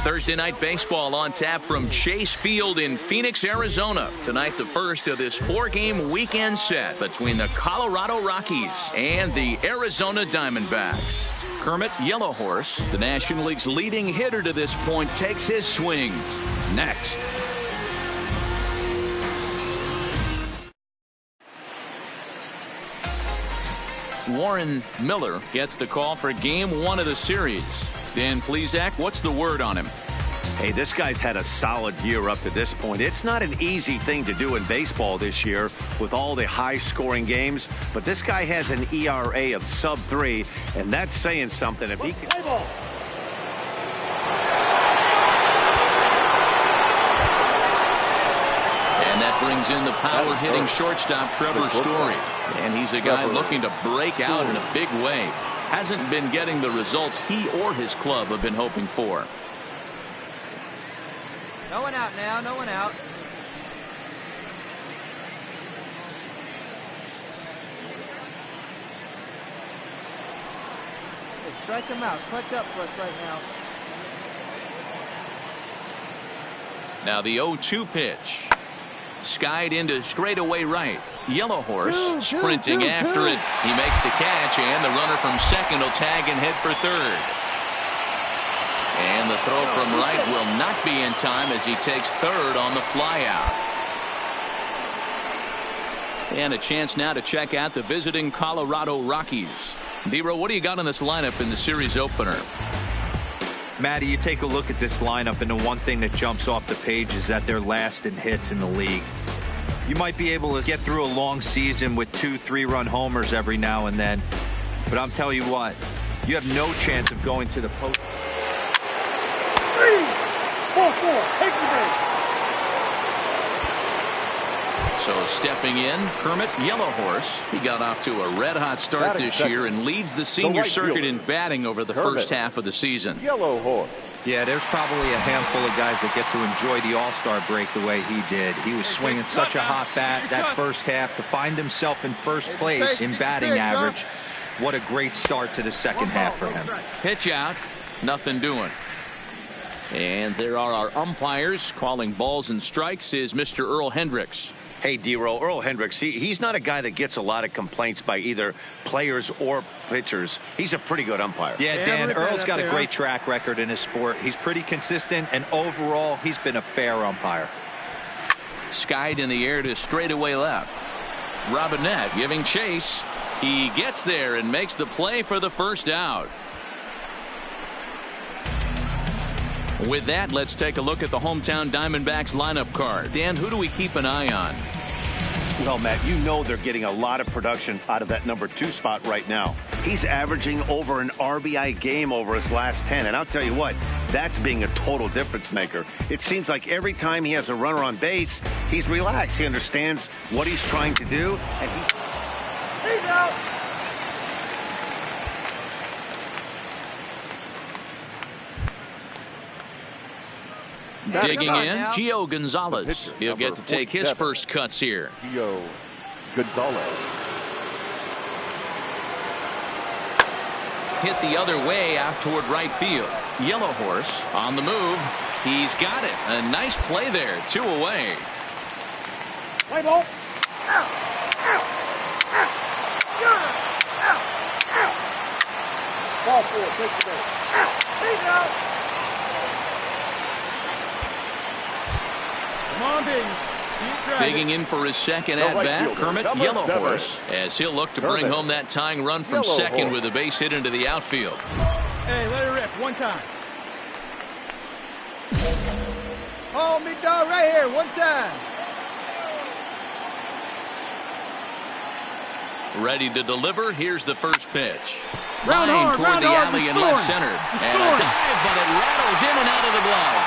Thursday night baseball on tap from Chase Field in Phoenix, Arizona. Tonight, the first of this 4-game weekend set between the Colorado Rockies and the Arizona Diamondbacks. Kermit, Yellow Horse, the National League's leading hitter to this point, takes his swings. Next. Warren Miller gets the call for game 1 of the series. Dan Plesac, what's the word on him? Hey, this guy's had a solid year up to this point. It's not an easy thing to do in baseball this year with all the high-scoring games, but this guy has an ERA of sub-3, and that's saying something. If he can... And that brings in the power-hitting shortstop Trevor Story. And he's a guy looking to break out in a big way. Hasn't been getting the results he or his club have been hoping for. No one out now, no one out. Hey, strike him out. Clutch up for us right now. Now the 0-2 pitch. Skied into straightaway right. Yellow Horse sprinting after it. He makes the catch, and the runner from second will tag and head for third. And the throw from right will not be in time as he takes third on the flyout. And a chance now to check out the visiting Colorado Rockies. D-Row, what do you got in this lineup in the series opener? Matty, you take a look at this lineup, and the one thing that jumps off the page is that they're last in hits in the league. You might be able to get through a long season with 2-3-run homers every now and then, but I'm telling you what, you have no chance of going to the post. 3-4-4, take the base. So stepping in, Kermit, Yellow Horse. He got off to a red-hot start this year and leads the senior circuit in batting over the first half of the season. Yellow Horse. Yeah, there's probably a handful of guys that get to enjoy the All-Star break the way he did. He was swinging such a hot bat that first half to find himself in first place in batting average. What a great start to the second half for him. Pitch out, nothing doing. And there are our umpires calling balls and strikes is Mr. Earl Hendricks. Hey, D-Row, Earl Hendricks, he's not a guy that gets a lot of complaints by either players or pitchers. He's a pretty good umpire. Yeah, Dan, Earl's got a great track record in his sport. He's pretty consistent, and overall, he's been a fair umpire. Skied in the air to straightaway left. Robinette giving chase. He gets there and makes the play for the first out. With that, let's take a look at the hometown Diamondbacks lineup card. Dan, who do we keep an eye on? Well, Matt, you know they're getting a lot of production out of that number 2 spot right now. He's averaging over an RBI game over his last 10. And I'll tell you what, that's being a total difference maker. It seems like every time he has a runner on base, he's relaxed. He understands what he's trying to do. And He's out. Digging in, Gio Gonzalez. He'll get to take his first cuts here. Gio Gonzalez. Hit the other way out toward right field. Yellow Horse on the move. He's got it. A nice play there. 2 away. Play ball. Out. Ball 4, take the base. He's out. Come on, Bing. Digging in for his second at-bat, Kermit, Yellow Horse, as he'll look to bring home that tying run from second with a base hit into the outfield. Hey, let it rip one time. Oh, me dog right here, one time. Ready to deliver. Here's the first pitch. Round Line hard, toward round the hard, alley and restoring. left center. And a dive, but it rattles in and out of the glove.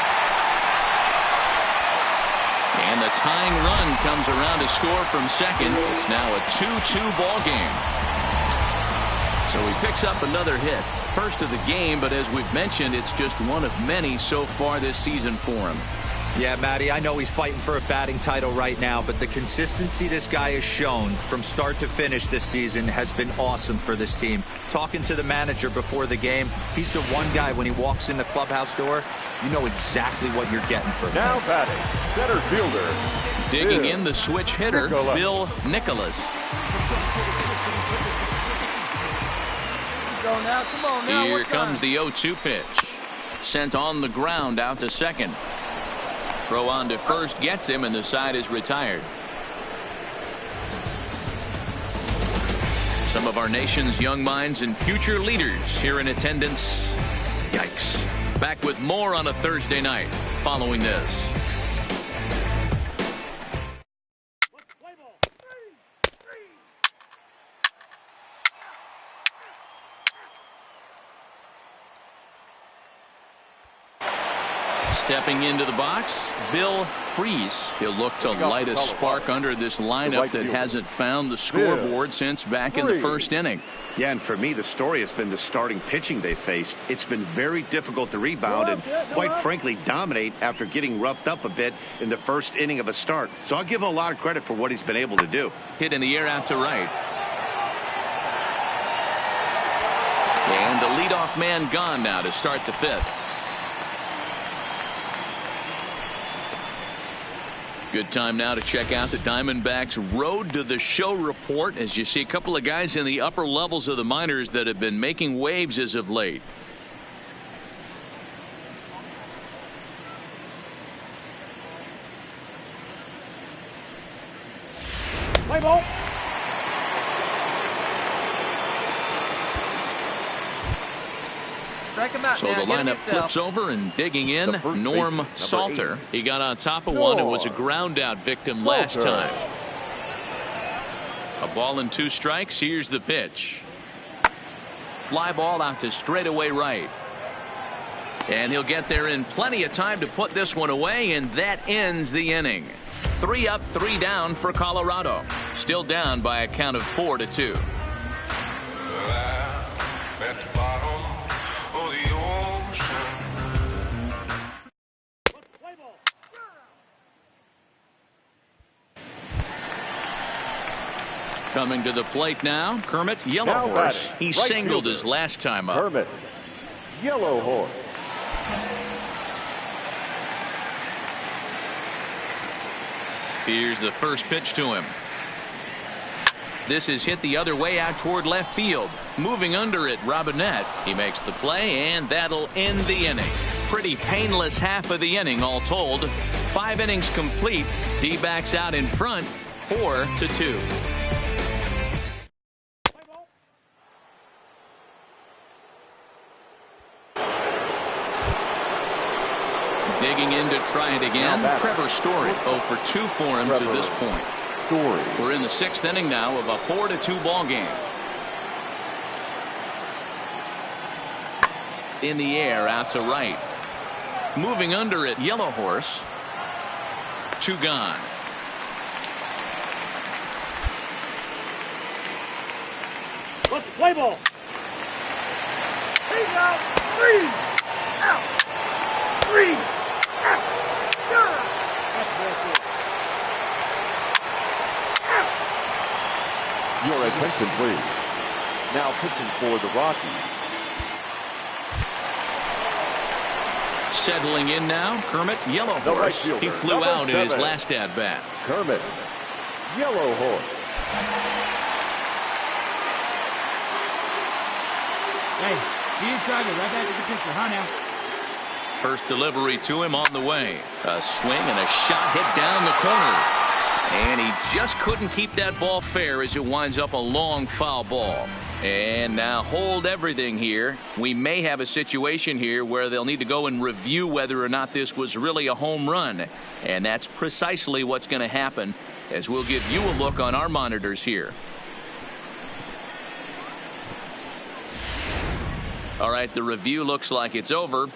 And the tying run comes around to score from second. It's now a 2-2 ball game. So he picks up another hit. First of the game, but as we've mentioned, it's just one of many so far this season for him. Yeah, Matty, I know he's fighting for a batting title right now, but the consistency this guy has shown from start to finish this season has been awesome for this team. Talking to the manager before the game, he's the one guy when he walks in the clubhouse door, you know exactly what you're getting from him. Now batting, center fielder. Digging in the switch hitter, Bill Nicholas. Go now, come on now. Here comes the 0-2 pitch. Sent on the ground out to second. Throw on to first gets him, and the side is retired. Some of our nation's young minds and future leaders here in attendance. Yikes. Back with more on a Thursday night following this. Stepping into the box, Bill Freese. He'll look to light a spark under this lineup that hasn't found the scoreboard since back in the first inning. Yeah, and for me, the story has been the starting pitching they faced. It's been very difficult to rebound and, quite frankly, dominate after getting roughed up a bit in the first inning of a start. So I'll give him a lot of credit for what he's been able to do. Hit in the air out to right. And the leadoff man gone now to start the fifth. Good time now to check out the Diamondbacks Road to the Show report, as you see a couple of guys in the upper levels of the minors that have been making waves as of late. Play ball. So the lineup flips over, and digging in, Norm Salter. He got on top of one and was a ground out victim last time. A ball and 2 strikes. Here's the pitch. Fly ball out to straightaway right. And he'll get there in plenty of time to put this one away, and that ends the inning. 3 up, 3 down for Colorado. Still down by a count of 4-2. Coming to the plate now, Kermit Yellowhorse. He singled his last time up. Kermit Yellowhorse. Here's the first pitch to him. This is hit the other way out toward left field. Moving under it, Robinette. He makes the play, and that'll end the inning. Pretty painless half of the inning, all told. 5 innings complete. D-backs out in front, 4-2. Digging in to try it again, Trevor Story. 0 for 2 for him to this point. We're in the 6th inning now of a 4-2 ball game. In the air out to right. Moving under it, Yellowhorse. 2 gone. Let's play ball. He's out. 3 out. 3 out. Your attention, please. Now pitching for the Rockies. Settling in now, Kermit Yellowhorse. He flew out in his last at-bat. Kermit Yellowhorse. Hey, see you trying to right back to the picture, huh now? First delivery to him on the way. A swing and a shot hit down the corner. And he just couldn't keep that ball fair as it winds up a long foul ball. And now hold everything here. We may have a situation here where they'll need to go and review whether or not this was really a home run. And that's precisely what's going to happen, as we'll give you a look on our monitors here. All right, the review looks like it's over.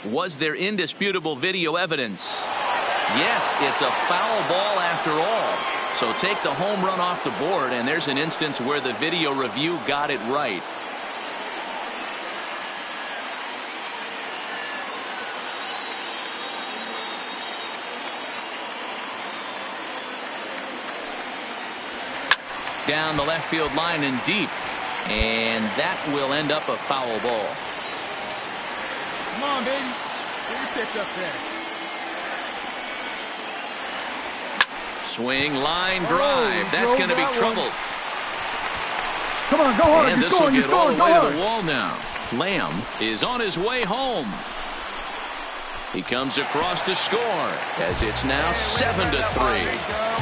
Was there indisputable video evidence? Yes, it's a foul ball after all. So take the home run off the board, and there's an instance where the video review got it right. down the left field line and deep. And that will end up a foul ball. Come on, baby. Get your pitch up there. Swing, line drive. That's going to be trouble. Come on, go hard. And this will get all the way to the wall now. Lamb is on his way home. He comes across to score as it's now 7-3.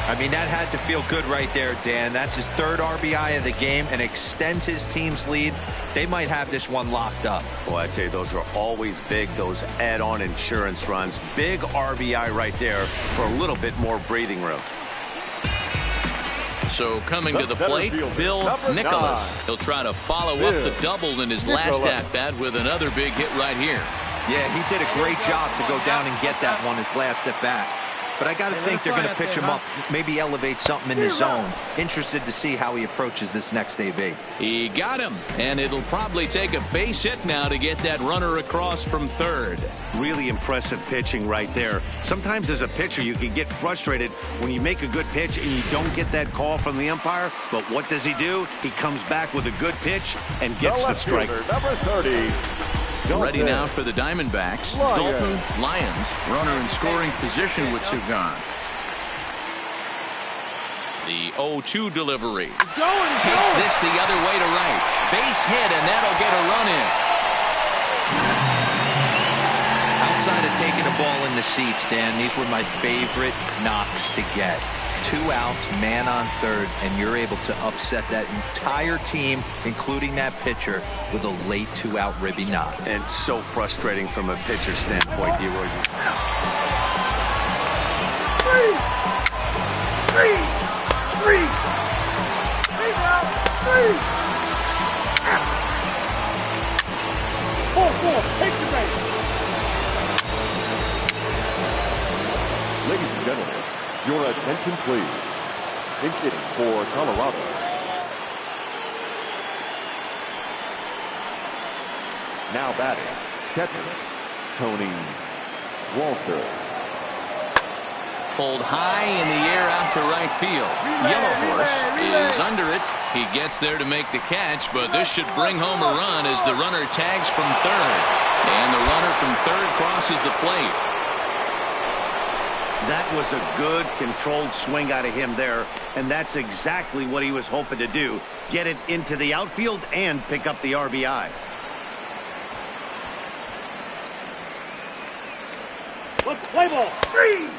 I mean, that had to feel good right there, Dan. That's his third RBI of the game and extends his team's lead. They might have this one locked up. Well, I tell you, those are always big, those add-on insurance runs. Big RBI right there for a little bit more breathing room. So coming to the plate, Bill Nicholas. He'll try to follow up the double in his last at-bat with another big hit right here. Yeah, he did a great job to go down and get that one his last at-bat. But I got to think they're going to pitch him up, maybe elevate something in the zone. Interested to see how he approaches this next AB. He got him, and it'll probably take a base hit now to get that runner across from third. Really impressive pitching right there. Sometimes as a pitcher you can get frustrated when you make a good pitch and you don't get that call from the umpire. But what does he do? He comes back with a good pitch and gets the strike. Number 30. Ready now for the Diamondbacks. Dalton Lyons, runner in scoring position with Sugan. The 0-2 delivery. Takes this the other way to right. Base hit, and that'll get a run in. Outside of taking a ball in the seats, Dan, these were my favorite knocks to get. 2 outs, man on third, and you're able to upset that entire team, including that pitcher, with a late 2-out ribby knock. And so frustrating from a pitcher standpoint, D-Roy. Three. Four. Take the base. Ladies and gentlemen, your attention please. In hitting for Colorado, now batting, catcher, Tony Walter. Pulled high in the air out to right field. Yellow Horse is under it. He gets there to make the catch, but this should bring home a run as the runner tags from third. And the runner from third crosses the plate. That was a good controlled swing out of him there, and that's exactly what he was hoping to do. Get it into the outfield and pick up the RBI. Let's play ball. 3.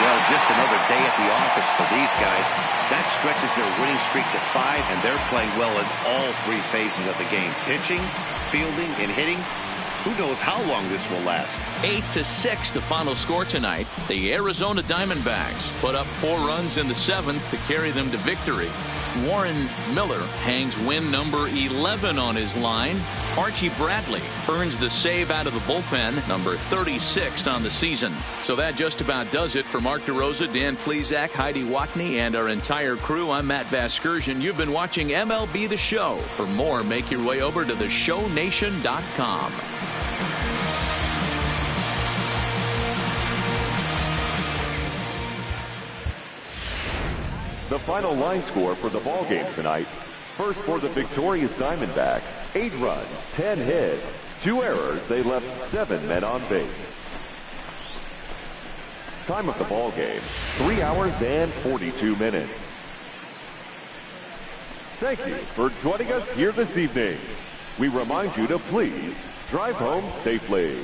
Well, just another day at the office for these guys. That stretches their winning streak to 5, and they're playing well in all 3 phases of the game. Pitching, fielding, and hitting. Who knows how long this will last? 8-6 the final score tonight. The Arizona Diamondbacks put up 4 runs in the 7th to carry them to victory. Warren Miller hangs win number 11 on his line. Archie Bradley earns the save out of the bullpen, number 36 on the season. So that just about does it for Mark DeRosa, Dan Plesac, Heidi Watney, and our entire crew. I'm Matt Vasgersian. You've been watching MLB The Show. For more, make your way over to theshownation.com. The final line score for the ball game tonight. First for the victorious Diamondbacks, 8 runs, 10 hits, 2 errors. They left 7 men on base. Time of the ball game, 3 hours and 42 minutes. Thank you for joining us here this evening. We remind you to please drive home safely.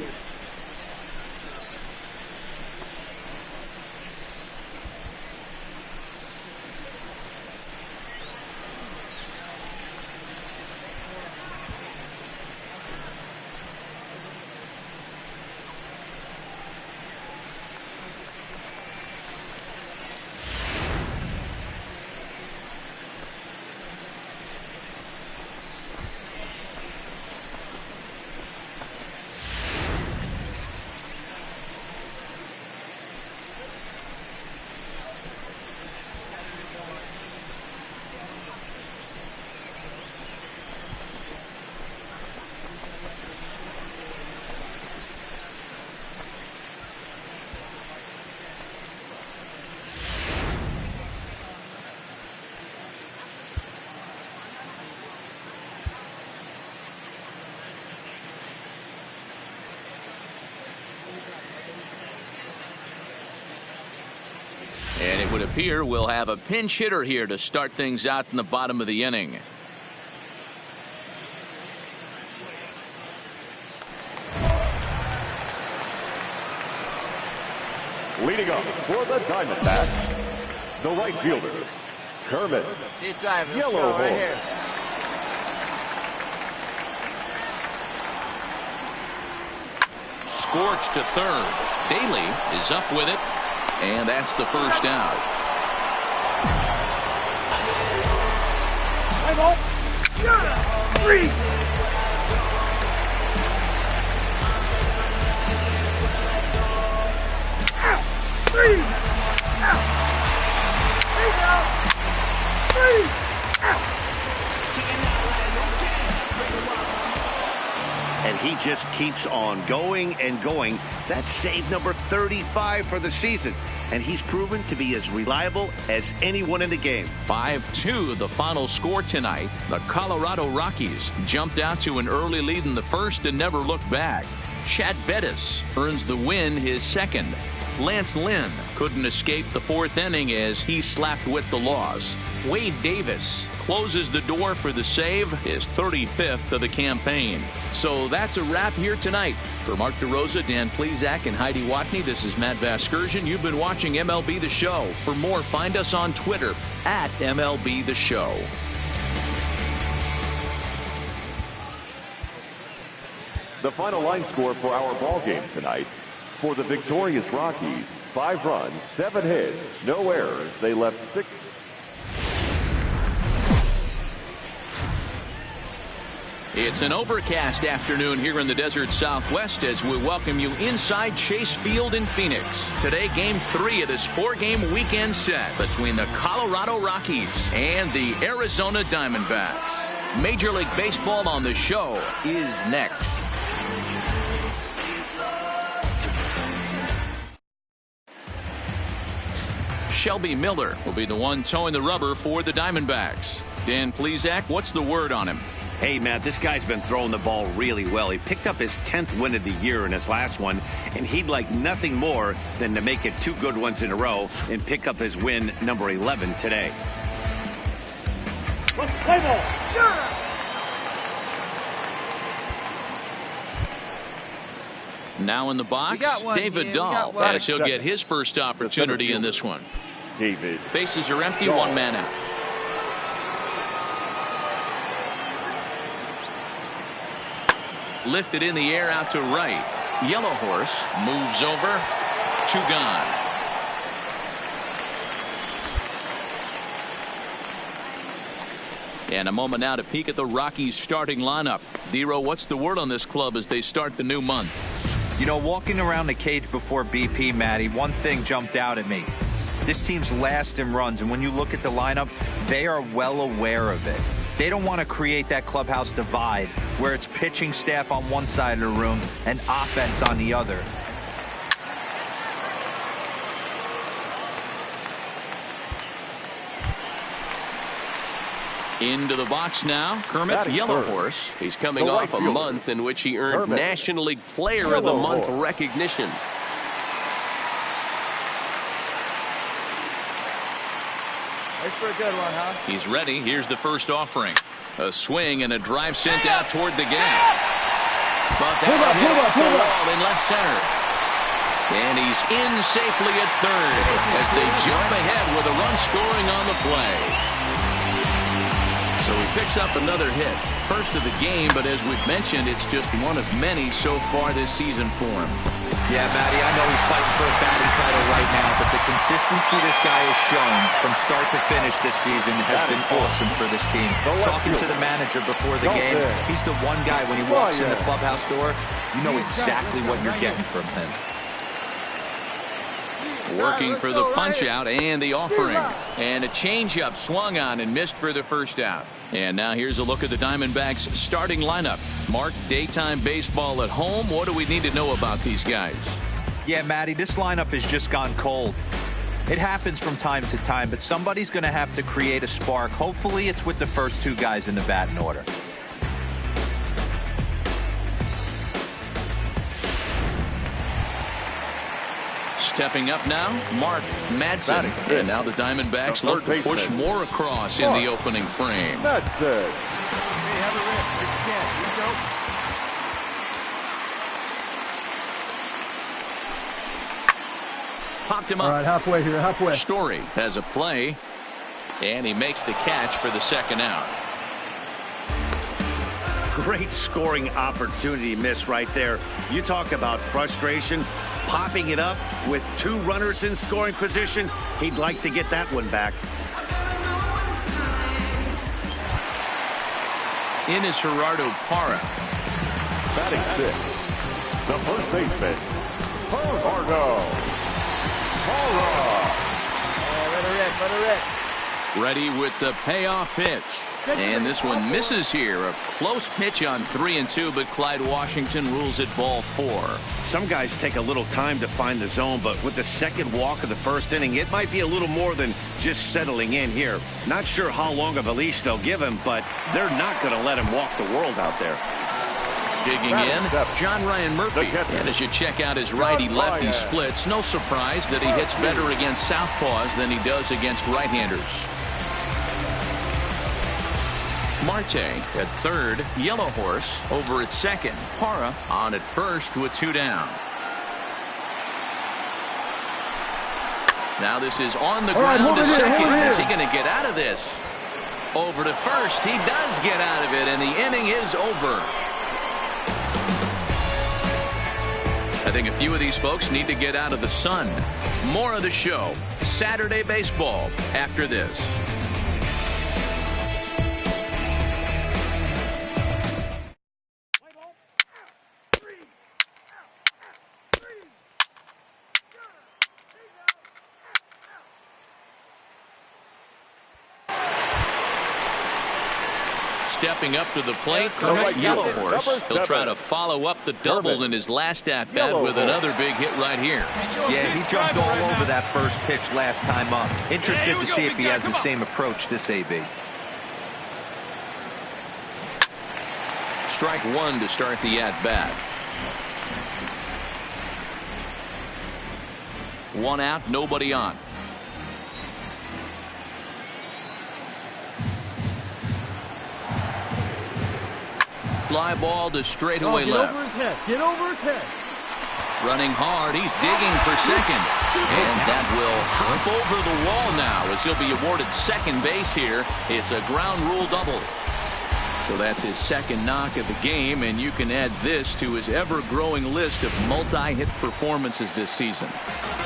It would appear we'll have a pinch hitter here to start things out in the bottom of the inning. Leading up for the Diamondbacks, the right fielder, Kermit, Yellow right here. Scorched to third. Daly is up with it, and that's the first out. And he just keeps on going and going. That's save number 35 for the season. And he's proven to be as reliable as anyone in the game. 5-2 the final score tonight. The Colorado Rockies jumped out to an early lead in the first and never looked back. Chad Bettis earns the win, his second. Lance Lynn couldn't escape the fourth inning as he slapped with the loss. Wade Davis closes the door for the save, his 35th of the campaign. So that's a wrap here tonight. For Mark DeRosa, Dan Plesac, and Heidi Watney, this is Matt Vasgersian. You've been watching MLB The Show. For more, find us on Twitter at MLB The Show. The final line score for our ball game tonight. For the victorious Rockies, 5 runs, 7 hits, no errors. They left 6. It's an overcast afternoon here in the desert Southwest as we welcome you inside Chase Field in Phoenix. Today, Game 3 of this 4-game weekend set between the Colorado Rockies and the Arizona Diamondbacks. Major League Baseball on the show is next. Shelby Miller will be the one towing the rubber for the Diamondbacks. Dan Plesac, what's the word on him? Hey, Matt, this guy's been throwing the ball really well. He picked up his 10th win of the year in his last one, and he'd like nothing more than to make it 2 good ones in a row and pick up his win number 11 today. Play ball. Now in the box, David Dahl, as he'll get his first opportunity in this one. David. Bases are empty, 1 man out. Lifted in the air out to right. Yellow Horse moves over. 2 gone. And a moment now to peek at the Rockies starting lineup. Dero, what's the word on this club as they start the new month? You know, walking around the cage before BP, Matty, one thing jumped out at me. This team's last in runs, and when you look at the lineup, they are well aware of it. They don't want to create that clubhouse divide where it's pitching staff on one side of the room and offense on the other. Into the box now, Kermit, Yellow Horse. He's coming off a month in which he earned National League Player of the Month recognition. Thanks for a good one, huh? He's ready. Here's the first offering. A swing and a drive sent out toward the gap. But that one hit off the wall in left center. And he's in safely at third as they jump ahead with a run scoring on the play. So he picks up another hit. First of the game, but as we've mentioned, it's just one of many so far this season for him. Yeah, Matty, I know he's fighting for a batting title right now, but the consistency this guy has shown from start to finish this season has been awesome for this team. Talking to the manager before the game, he's the one guy when he walks in the clubhouse door, you know exactly what you're getting from him. Working for the punch out and the offering. And a changeup swung on and missed for the first out. And now here's a look at the Diamondbacks starting lineup. Mark, daytime baseball at home. What do we need to know about these guys? Yeah, Matty, this lineup has just gone cold. It happens from time to time, but somebody's going to have to create a spark. Hopefully it's with the first 2 guys in the batting order. Stepping up now, Mark Madsen. And now the Diamondbacks look to push more across in the opening frame. That's it. Hey, have a rip. If you can. Here you go. Popped him up. All right, halfway here, halfway. Story has a play, and he makes the catch for the second out. Great scoring opportunity miss right there. You talk about frustration, popping it up with 2 runners in scoring position. He'd like to get that one back. In is Gerardo Parra. Batting 6th, the first baseman, Gerardo. Let her rip. Ready with the payoff pitch. And this one misses here. A close pitch on 3-2, but Clyde Washington rules it ball 4. Some guys take a little time to find the zone, but with the second walk of the first inning, it might be a little more than just settling in here. Not sure how long of a leash they'll give him, but they're not going to let him walk the world out there. Digging in, John Ryan Murphy. And as you check out his righty-lefty splits, no surprise that he hits better against southpaws than he does against right-handers. Marte at third, Yellow Horse over at second. Parra on at first with 2 down. Now this is on the ground to second. Is he going to get out of this? Over to first. He does get out of it, and the inning is over. I think a few of these folks need to get out of the sun. More of the show, Saturday Baseball, after this. Stepping up to the plate, Kermit, Yellow Horse. He'll try to follow up the double in his last at-bat with another big hit right here. Yeah, he jumped all over that first pitch last time up. Interested to see if he has the same approach this AB. Strike 1 to start the at-bat. 1 out, nobody on. Fly ball to straightaway left. Get over his head. Running hard. He's digging for second. And that will hop over the wall now as he'll be awarded second base here. It's a ground rule double. So that's his second knock of the game, and you can add this to his ever-growing list of multi-hit performances this season.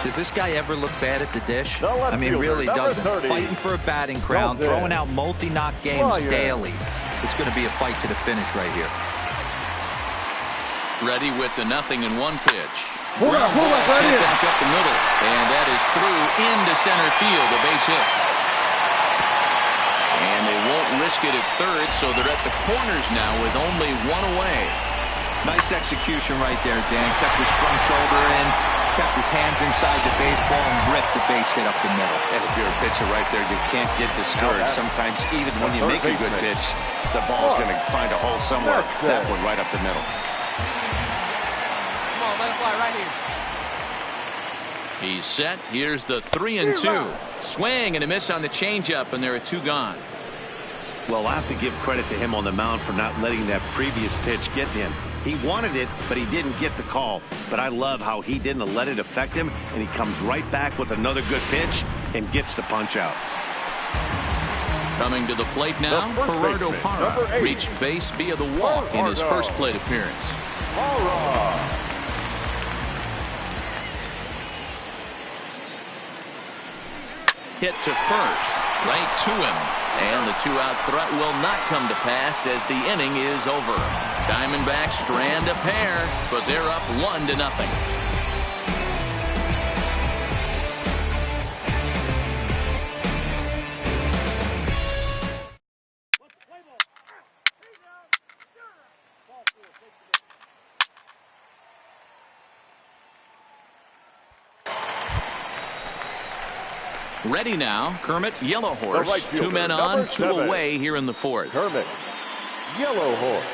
Does this guy ever look bad at the dish? I mean, really doesn't. Fighting for a batting crown, throwing out multi-knock games daily. It's going to be a fight to the finish right here. Ready with the 0-1 pitch. Hold up right here. Back up the middle, and that is through into center field, a base hit. And they won't risk it at third, so they're at the corners now with only 1 away. Nice execution right there, Dan. Kept his front shoulder in, kept his hands inside the baseball, and ripped the base hit up the middle. And if you're a pitcher right there, you can't get discouraged. Sometimes even when you make a good pitch, the ball's going to find a hole somewhere. That one right up the middle. Come on, let it fly right here. He's set. Here's the 3-2. Swing and a miss on the changeup, and there are 2 gone. Well, I have to give credit to him on the mound for not letting that previous pitch get him. He wanted it, but he didn't get the call. But I love how he didn't let it affect him, and he comes right back with another good pitch and gets the punch out. Coming to the plate now, Gerardo Parra reached base via the walk in his first plate appearance. Hit to first, right to him. And the 2-out threat will not come to pass as the inning is over. Diamondbacks strand a pair, but they're up 1-0. Ready now, Kermit, Yellow Horse. Right 2 men on, 2 7. away here in the 4th. Kermit, Yellow Horse.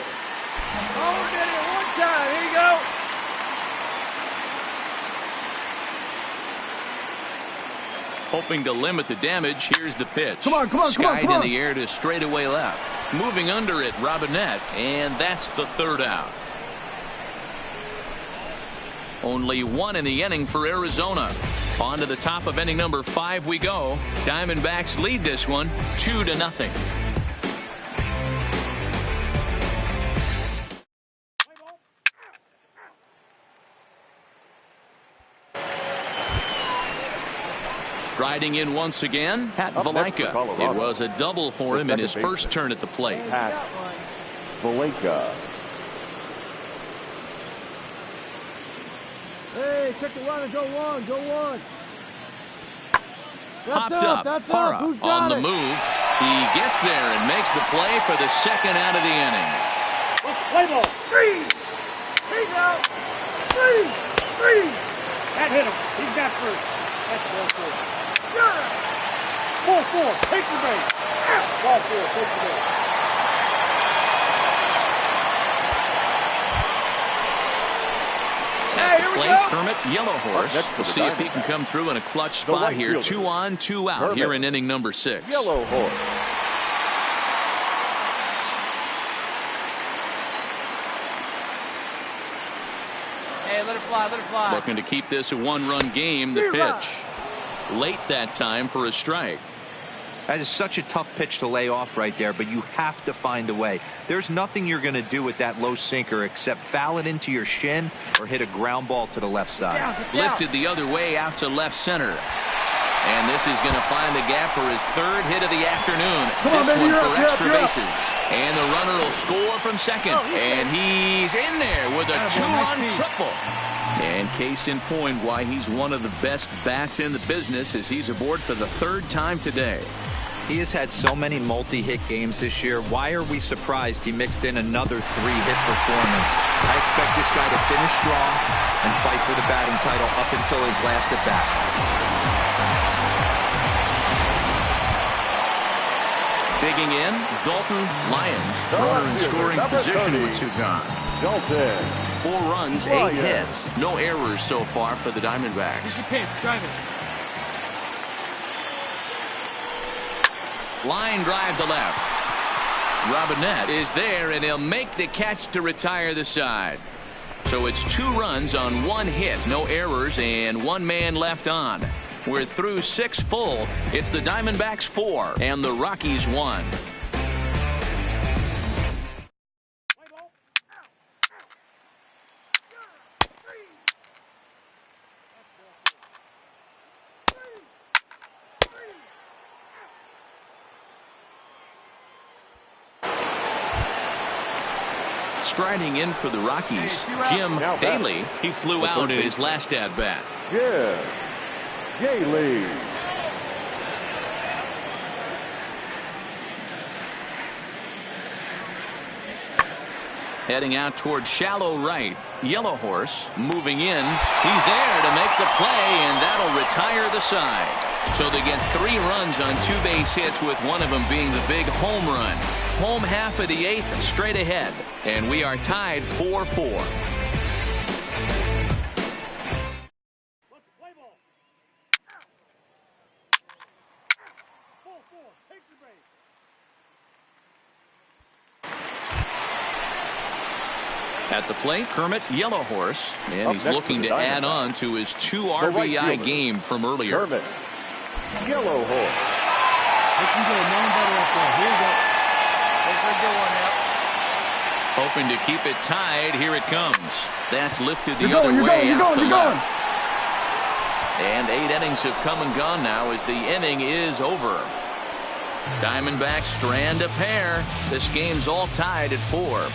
Oh, did it 1 time. Here you go. Hoping to limit the damage, here's the pitch. Come on. Skied in the air to straightaway left. Moving under it, Robinette, and that's the third out. Only one in the inning for Arizona. On to the top of inning number 5 we go. Diamondbacks lead this one 2-0. Striding in once again, Pat Valaika. It was a double for him in his first turn at the plate. Pat Valaika. Hey, check the runner. Go one. Popped up. Para on the move. He gets there and makes the play for the second out of the inning. Play ball. Three. He's out. Three. That hit him. He's got first. That's ball 4. 4. Take the base. Ball 4. Take the base. At the plate, Kermit, Yellow Horse. We'll see if he can come through in a clutch spot here. 2 on, 2 out here in inning number 6. Yellow Horse. Hey, let it fly. Looking to keep this a 1-run game. The pitch. Late that time for a strike. That is such a tough pitch to lay off right there, but you have to find a way. There's nothing you're going to do with that low sinker except foul it into your shin or hit a ground ball to the left side. Lifted the other way out to left center. And this is going to find the gap for his 3rd hit of the afternoon. This one for extra bases. And the runner will score from second. And he's in there with a 2-run triple. And case in point why he's one of the best bats in the business as he's aboard for the 3rd time today. He has had so many multi-hit games this year. Why are we surprised he mixed in another 3-hit performance? I expect this guy to finish strong and fight for the batting title up until his last at bat. Digging in, Dalton Lyons. Runner in scoring position with 2 gone. Dalton. 4 runs, 8 hits. No errors so far for the Diamondbacks. Line drive to left. Robinette is there, and he'll make the catch to retire the side. So it's 2 runs on 1 hit, no errors, and 1 man left on. We're through 6 full. It's the Diamondbacks 4 and the Rockies 1. Striding in for the Rockies, Jim Daly. He flew out in his last at-bat. Jim Daly. Heading out towards shallow right. Yellow Horse moving in. He's there to make the play, and that'll retire the side. So they get 3 runs on 2 base hits, with one of them being the big home run. Home half of the 8th, straight ahead. And we are tied 4-4. At the plate, Kermit, Yellow Horse, and he's looking to add on to his 2 RBI game from earlier. Kermit, Yellow Horse. Hoping to keep it tied. Here it comes. That's lifted the other way out to left. And 8 innings have come and gone now as the inning is over. Diamondbacks strand a pair. This game's all tied at 4.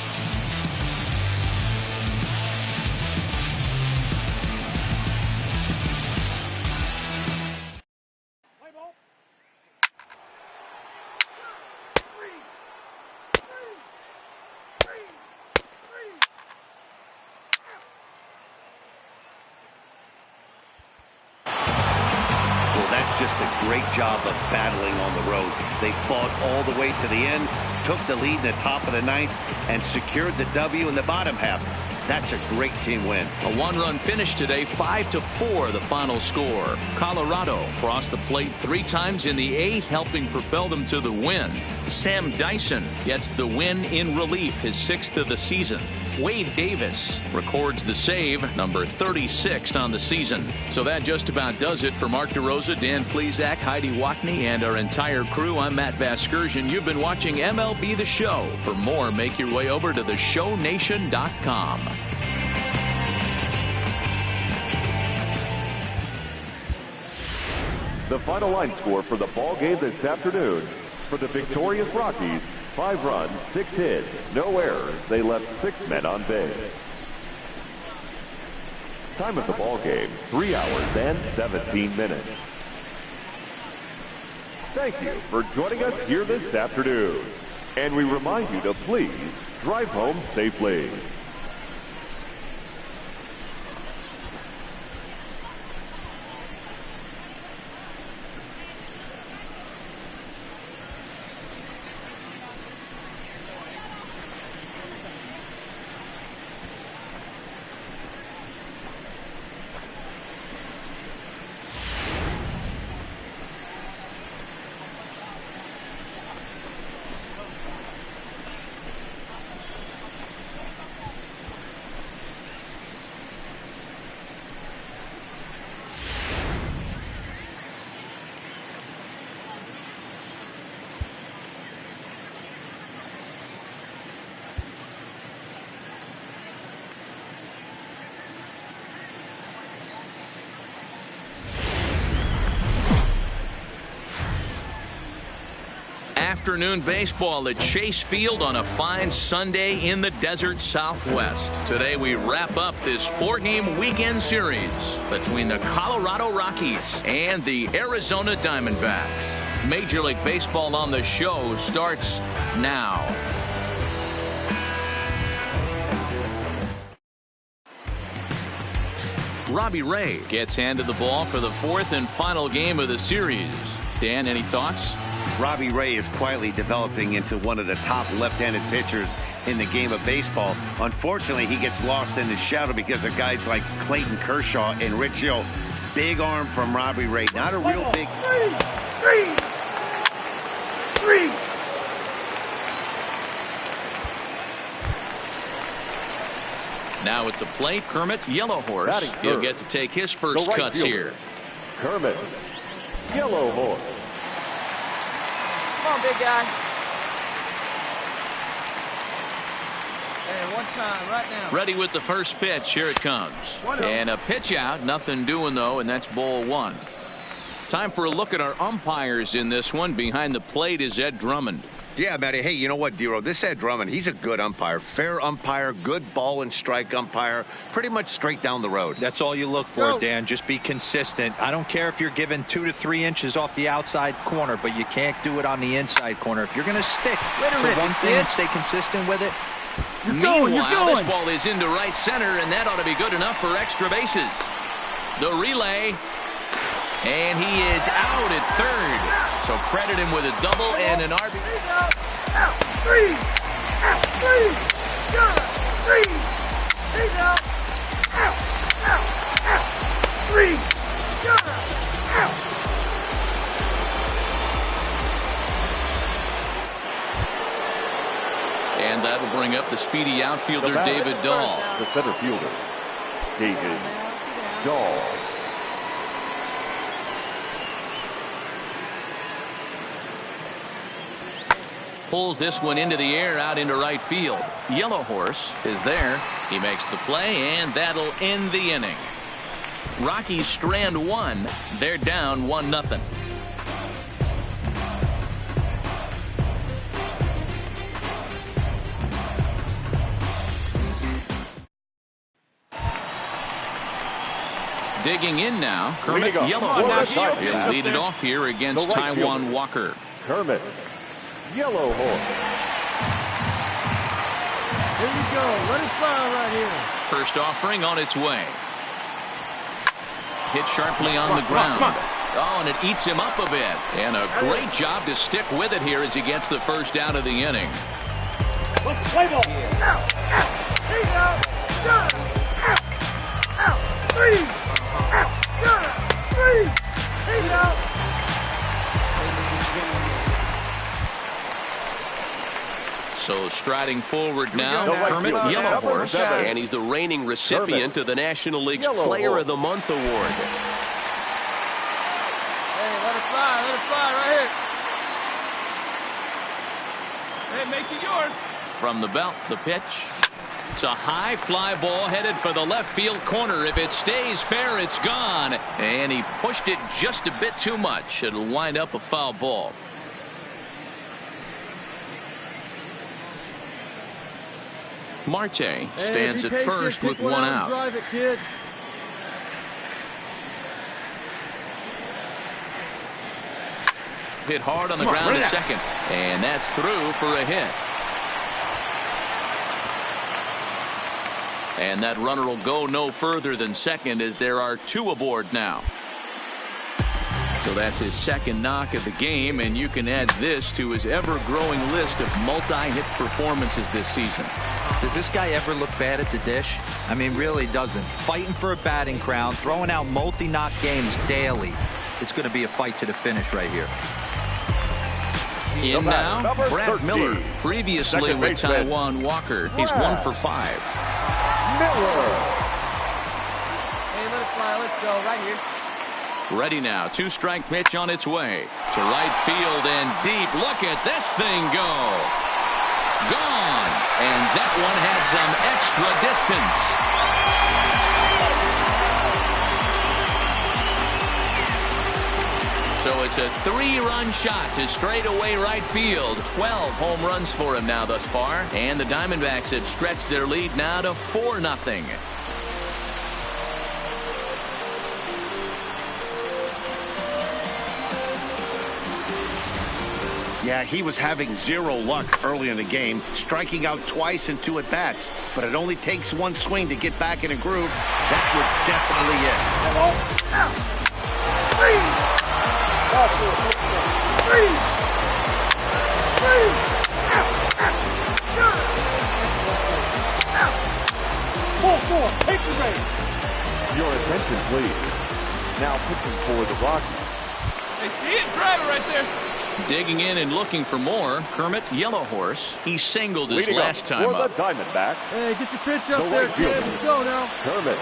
Just a great job of battling on the road. They fought all the way to the end, took the lead in the top of the 9th, and secured the W in the bottom half. That's a great team win. A one-run finish today, 5-4 the final score. Colorado crossed the plate 3 times in the 8th, helping propel them to the win. Sam Dyson gets the win in relief, his 6th of the season. Wade Davis records the save, number 36 on the season. So that just about does it for Mark DeRosa, Dan Plesac, Heidi Watney, and our entire crew. I'm Matt Vasgersian. You've been watching MLB The Show. For more, make your way over to theshownation.com. The final line score for the ball game this afternoon. For the victorious Rockies, 5 runs, 6 hits, no errors. They left 6 men on base. Time of the ball game, 3 hours and 17 minutes. Thank you for joining us here this afternoon. And we remind you to please drive home safely. Afternoon baseball at Chase Field on a fine Sunday in the desert Southwest. Today we wrap up this 4-game weekend series between the Colorado Rockies and the Arizona Diamondbacks. Major League Baseball on the show starts now. Robbie Ray gets handed the ball for the 4th and final game of the series. Dan, any thoughts? Robbie Ray is quietly developing into one of the top left-handed pitchers in the game of baseball. Unfortunately, he gets lost in the shadow because of guys like Clayton Kershaw and Rich Hill. Big arm from Robbie Ray. Not a real big... Three. Now at the plate, Kermit, Yellow Horse. He'll get to take his first cuts here. Kermit, Yellow Horse. Come on, big guy. And one time, right now. Ready with the first pitch. Here it comes. And a pitch out. Nothing doing, though, and that's ball 1. Time for a look at our umpires in this one. Behind the plate is Ed Drummond. Yeah, Matty. Hey, you know what, Dero? This Ed Drummond, he's a good umpire. Fair umpire, good ball and strike umpire. Pretty much straight down the road. That's all you look for, Dan. Just be consistent. I don't care if you're given 2 to 3 inches off the outside corner, but you can't do it on the inside corner. If you're going to stick to one thing and stay consistent with it. Meanwhile, this ball is into right center, and that ought to be good enough for extra bases. The relay. And he is out at third. So credit him with a double and an RBI. Out. Three. Got it. Three. He's out. Out. Three. Got it. Out. And that'll bring up the speedy outfielder David Dahl. The center fielder, David Dahl. Pulls this one into the air out into right field. Yellow Horse is there. He makes the play, and that'll end the inning. Rockies strand 1. They're down 1-0. Digging in now, Kermit Yellow Horse. He'll lead it off here against Taijuan Walker. Kermit Yellow Horse. Here you go. Let it fly right here. First offering on its way. Hit sharply on the ground. Oh, and it eats him up a bit. And a great job to stick with it here as he gets the first out of the inning. Play ball. Out. He's out. Out. 3. Out. 3. He's out. So striding forward now, go. Kermit Yellow Horse, And he's the reigning recipient of the National League's Player of the Month award. Hey, let it fly right here. Hey, make it yours. From the belt, the pitch. It's a high fly ball headed for the left field corner. If it stays fair, it's gone. And he pushed it just a bit too much. It'll wind up a foul ball. Marte stands at first with one out. Drive it, kid. Hit hard on the ground to second. And that's through for a hit. And that runner will go no further than second as there are 2 aboard now. So that's his second knock of the game, and you can add this to his ever-growing list of multi-hit performances this season. Does this guy ever look bad at the dish? I mean, really doesn't. Fighting for a batting crown, throwing out multi-knock games daily. It's going to be a fight to the finish right here. In now, Brad Miller, previously with Taijuan Walker. He's 1 for 5. Miller. Hey, let it fly. Let's go right here. Ready now. 2-strike pitch on its way to right field and deep. Look at this thing go. Gone. And that one had some extra distance. So it's a 3-run shot to straightaway right field. 12 home runs for him now thus far. And the Diamondbacks have stretched their lead now to 4-0. Yeah, he was having 0 luck early in the game, striking out twice in 2 at-bats. But it only takes 1 swing to get back in a groove. That was definitely it. Out. 3. 3. 3. Out. 4. Take the base. Your attention, please. Now pitching for the Rockies. They see it. Drive it right there. Digging in and looking for more, Kermit Yellow Horse. He singled his Leading last time for up. the Diamondbacks, Hey, get your pitch up The there, right kid. fielder. Let's go now. Kermit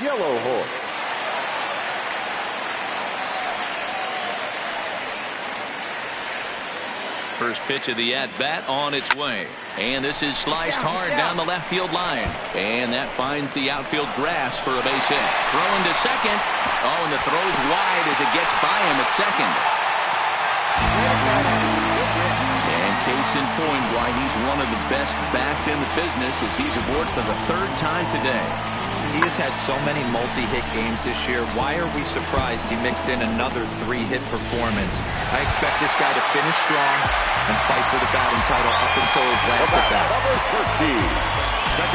Yellow Horse. First pitch of the at-bat on its way. And this is sliced hard down the left field line. And that finds the outfield grass for a base hit. Throwing to second. Oh, and the throw's wide as it gets by him at second. And case in point why he's one of the best bats in the business as he's aboard for the 3rd time today. He has had so many multi-hit games this year. Why are we surprised he mixed in another 3-hit performance? I expect this guy to finish strong and fight for the batting title up until his last at-bat.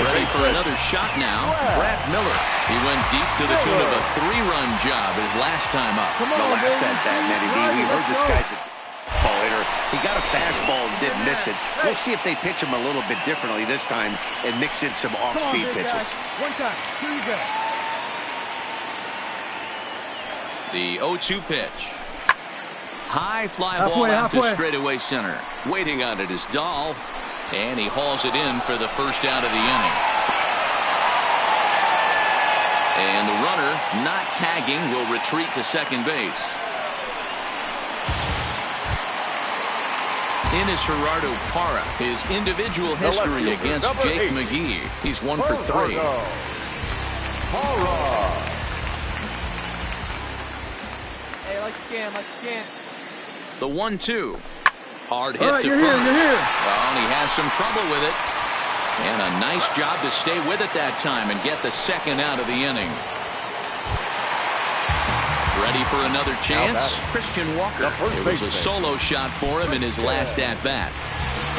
Ready for another shot now. Brad Miller. He went deep to the tune of a 3-run job his last time up. The last at-bat, Matty B. We heard this guy's a ball hitter. He got a fastball and didn't miss it. We'll see if they pitch him a little bit differently this time and mix in some off-speed pitches. One time. Here you go. The 0-2 pitch. High fly ball out to straightaway center. Waiting on it is Dahl. And he hauls it in for the first out of the inning. And the runner, not tagging, will retreat to second base. In is Gerardo Parra. His individual history against Jake McGee. He's 1 for 3. Hey, like you can. The 1-2. Hard hit All right, to you're first. here. Well, he has some trouble with it. And a nice job to stay with it that time and get the second out of the inning. Ready for another chance? Christian Walker. It was a solo shot for him in his last at-bat.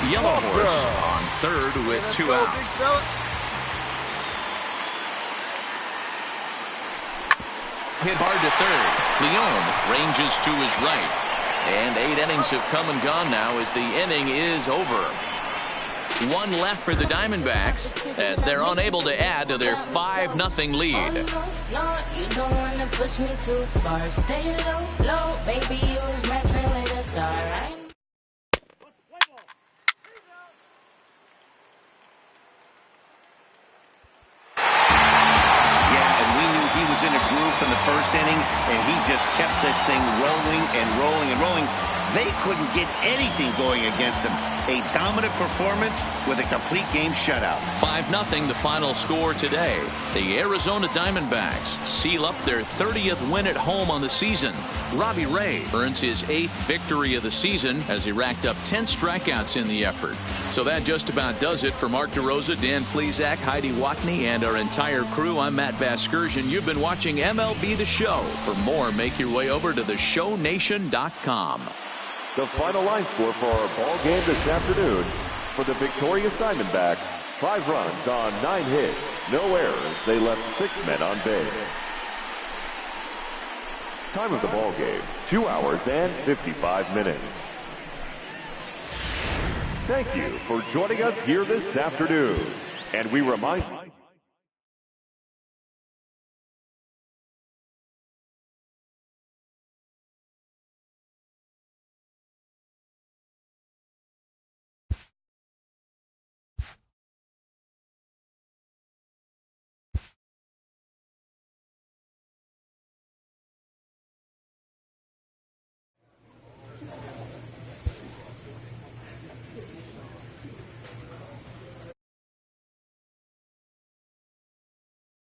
Yellow Horse on 3rd with 2 out. Hit hard to 3rd. Leone ranges to his right. And 8 innings have come and gone now as the inning is over. One left for the Diamondbacks as they're unable to add to their 5-0 lead. No, you don't want to push me too far. Stay low, low, baby, you was messing with a star, right? He was in a groove from the first inning, and he just kept this thing rolling and rolling and rolling. They couldn't get anything going against him. A dominant performance with a complete game shutout. 5-0 the final score today. The Arizona Diamondbacks seal up their 30th win at home on the season. Robbie Ray earns his 8th victory of the season as he racked up 10 strikeouts in the effort. So that just about does it for Mark DeRosa, Dan Plesac, Heidi Watney, and our entire crew. I'm Matt Vasgersian. You've been watching MLB The Show. For more, make your way over to theshownation.com. The final line score for our ball game this afternoon: for the victorious Diamondbacks, 5 runs on 9 hits, no errors. They left 6 men on base. Time of the ball game, 2 hours and 55 minutes. Thank you for joining us here this afternoon. And we remind you